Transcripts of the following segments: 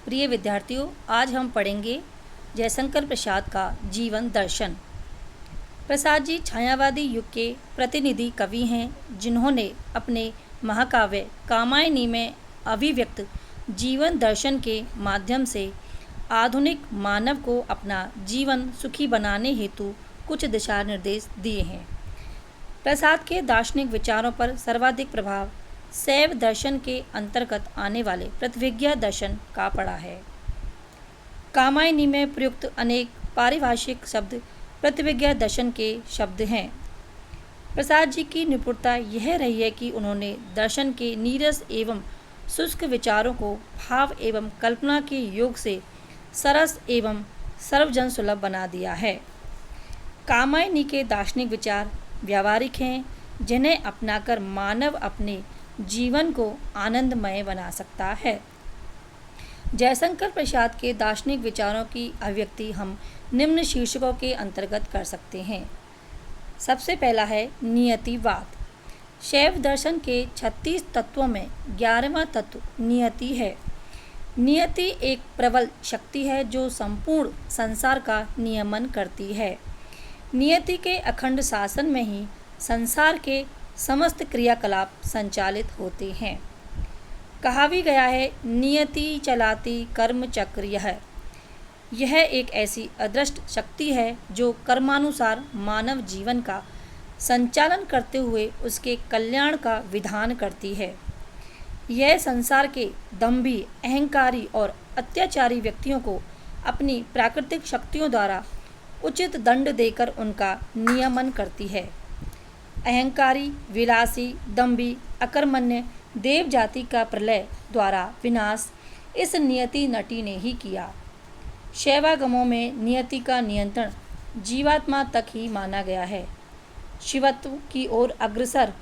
प्रिय विद्यार्थियों, आज हम पढ़ेंगे जयशंकर प्रसाद का जीवन दर्शन। प्रसाद जी छायावादी युग के प्रतिनिधि कवि हैं, जिन्होंने अपने महाकाव्य कामायनी में अभिव्यक्त जीवन दर्शन के माध्यम से आधुनिक मानव को अपना जीवन सुखी बनाने हेतु कुछ दिशा निर्देश दिए हैं। प्रसाद के दार्शनिक विचारों पर सर्वाधिक प्रभाव शैव दर्शन के अंतर्गत आने वाले प्रतिविज्ञा दर्शन का पड़ा है। कामायनी में प्रयुक्त अनेक पारिभाषिक शब्द प्रतिविज्ञा दर्शन के शब्द हैं। प्रसाद जी की निपुणता यह रही है कि उन्होंने दर्शन के नीरस एवं शुष्क विचारों को भाव एवं कल्पना के योग से सरस एवं सर्वजन सुलभ बना दिया है। कामायनी के दार्शनिक विचार व्यावहारिक हैं, जिन्हें अपनाकर मानव अपने जीवन को आनंदमय बना सकता है। जयशंकर प्रसाद के दार्शनिक विचारों की अभिव्यक्ति हम निम्न शीर्षकों के अंतर्गत कर सकते हैं। सबसे पहला है नियतिवाद। शैव दर्शन के 36 तत्वों में 11वां तत्व नियति है। नियति एक प्रबल शक्ति है जो संपूर्ण संसार का नियमन करती है। नियति के अखंड शासन में ही संसार के समस्त क्रियाकलाप संचालित होते हैं। कहा भी गया है, नियति चलाती कर्म चक्र यह एक ऐसी अदृष्ट शक्ति है जो कर्मानुसार मानव जीवन का संचालन करते हुए उसके कल्याण का विधान करती है। यह संसार के दंभी, अहंकारी और अत्याचारी व्यक्तियों को अपनी प्राकृतिक शक्तियों द्वारा उचित दंड देकर उनका नियमन करती है। अहंकारी, विलासी, दंभी, अकर्मण्य देव जाति का प्रलय द्वारा विनाश इस नियति नटी ने ही किया। शैवागमों में नियति का नियंत्रण जीवात्मा तक ही माना गया है। शिवत्व की ओर अग्रसर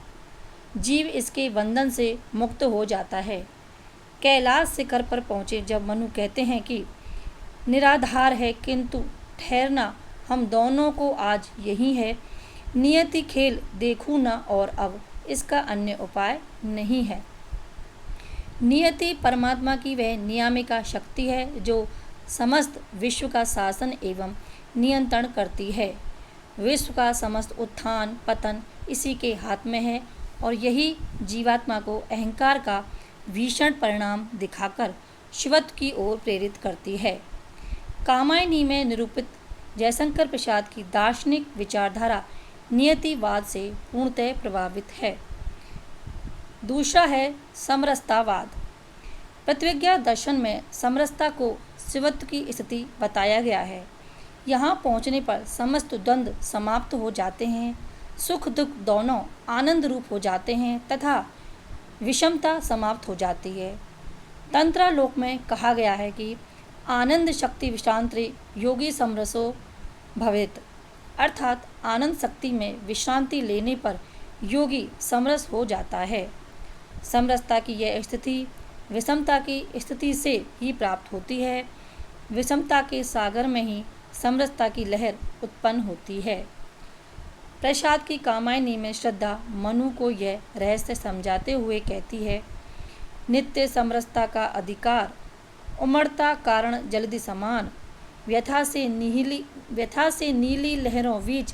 जीव इसके बंधन से मुक्त हो जाता है। कैलाश शिखर पर पहुँचे जब मनु कहते हैं कि निराधार है किंतु ठहरना हम दोनों को आज यही है, नियति खेल देखूँ न और अब इसका अन्य उपाय नहीं है। नियति परमात्मा की वह नियामिका शक्ति है जो समस्त विश्व का शासन एवं नियंत्रण करती है। विश्व का समस्त उत्थान पतन इसी के हाथ में है और यही जीवात्मा को अहंकार का भीषण परिणाम दिखाकर शिवत्व की ओर प्रेरित करती है। कामायनी में निरूपित जयशंकर प्रसाद की दार्शनिक विचारधारा नियतिवाद से पूर्णतः प्रभावित है। दूसरा है समरसतावाद। प्रतिविज्ञा दर्शन में समरसता को शिवत्व की स्थिति बताया गया है। यहाँ पहुँचने पर समस्त द्वंद्व समाप्त हो जाते हैं, सुख दुख दोनों आनंद रूप हो जाते हैं तथा विषमता समाप्त हो जाती है। तंत्रालोक में कहा गया है कि आनंद शक्ति विश्रांति योगी समरसो भवेत्, अर्थात आनंद शक्ति में विश्रांति लेने पर योगी समरस हो जाता है। समरसता की यह स्थिति विषमता की स्थिति से ही प्राप्त होती है। विषमता के सागर में ही समरसता की लहर उत्पन्न होती है। प्रसाद की कामायनी में श्रद्धा मनु को यह रहस्य समझाते हुए कहती है, नित्य समरसता का अधिकार उमड़ता कारण जलधि समान, व्यथा से नीली लहरों बीच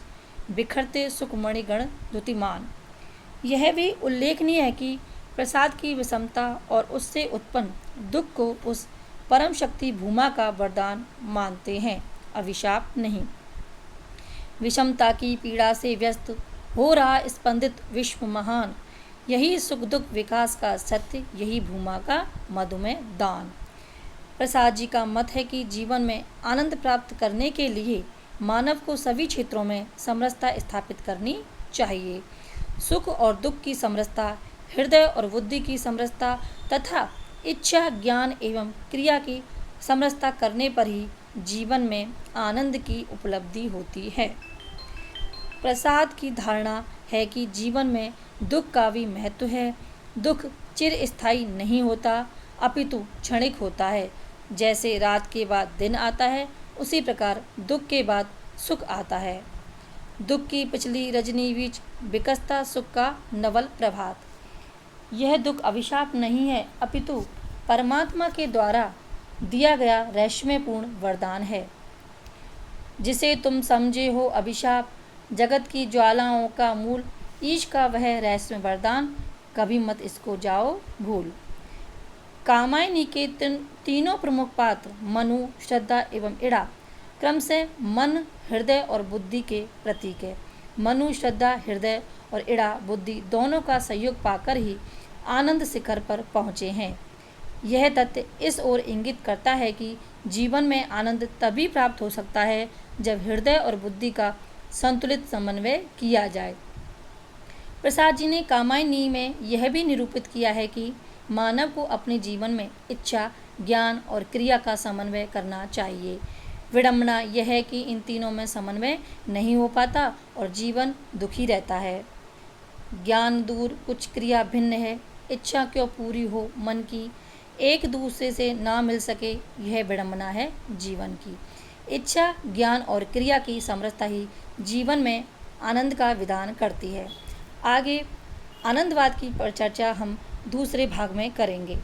बिखरते सुखमणि गण द्युतिमान। यह भी उल्लेखनीय है कि प्रसाद की विषमता और उससे उत्पन्न दुख को उस परम शक्ति भूमा का वरदान मानते हैं, अभिशाप नहीं। विषमता की पीड़ा से व्यस्त हो रहा स्पंदित विश्व महान, यही सुख दुख विकास का सत्य, यही भूमा का मधुमेह दान। प्रसाद जी का मत है कि जीवन में आनंद प्राप्त करने के लिए मानव को सभी क्षेत्रों में समरसता स्थापित करनी चाहिए। सुख और दुख की समरसता, हृदय और बुद्धि की समरसता तथा इच्छा, ज्ञान एवं क्रिया की समरसता करने पर ही जीवन में आनंद की उपलब्धि होती है। प्रसाद की धारणा है कि जीवन में दुख का भी महत्व है। दुख चिरस्थायी नहीं होता, अपितु क्षणिक होता है। जैसे रात के बाद दिन आता है, उसी प्रकार दुख के बाद सुख आता है। दुख की पिछली रजनी बीच विकसता सुख का नवल प्रभात। यह दुख अभिशाप नहीं है, अपितु परमात्मा के द्वारा दिया गया रहस्यपूर्ण वरदान है, जिसे तुम समझे हो अभिशाप, जगत की ज्वालाओं का मूल, ईश का वह रहस्य वरदान, कभी मत इसको जाओ भूल। कामायनी के तीनों प्रमुख पात्र मनु, श्रद्धा एवं इड़ा क्रमशः मन, हृदय और बुद्धि के प्रतीक है। मनु, श्रद्धा, हृदय और इड़ा बुद्धि दोनों का सहयोग पाकर ही आनंद शिखर पर पहुँचे हैं। यह तथ्य इस ओर इंगित करता है कि जीवन में आनंद तभी प्राप्त हो सकता है जब हृदय और बुद्धि का संतुलित समन्वय किया जाए। प्रसाद जी ने कामायनी में यह भी निरूपित किया है कि मानव को अपने जीवन में इच्छा, ज्ञान और क्रिया का समन्वय करना चाहिए। विडंबना यह है कि इन तीनों में समन्वय नहीं हो पाता और जीवन दुखी रहता है। ज्ञान दूर, कुछ क्रिया भिन्न है, इच्छा क्यों पूरी हो मन की, एक दूसरे से ना मिल सके, यह विडंबना है जीवन की। इच्छा, ज्ञान और क्रिया की समरसता ही जीवन में आनंद का विधान करती है। आगे आनंदवाद की चर्चा हम दूसरे भाग में करेंगे।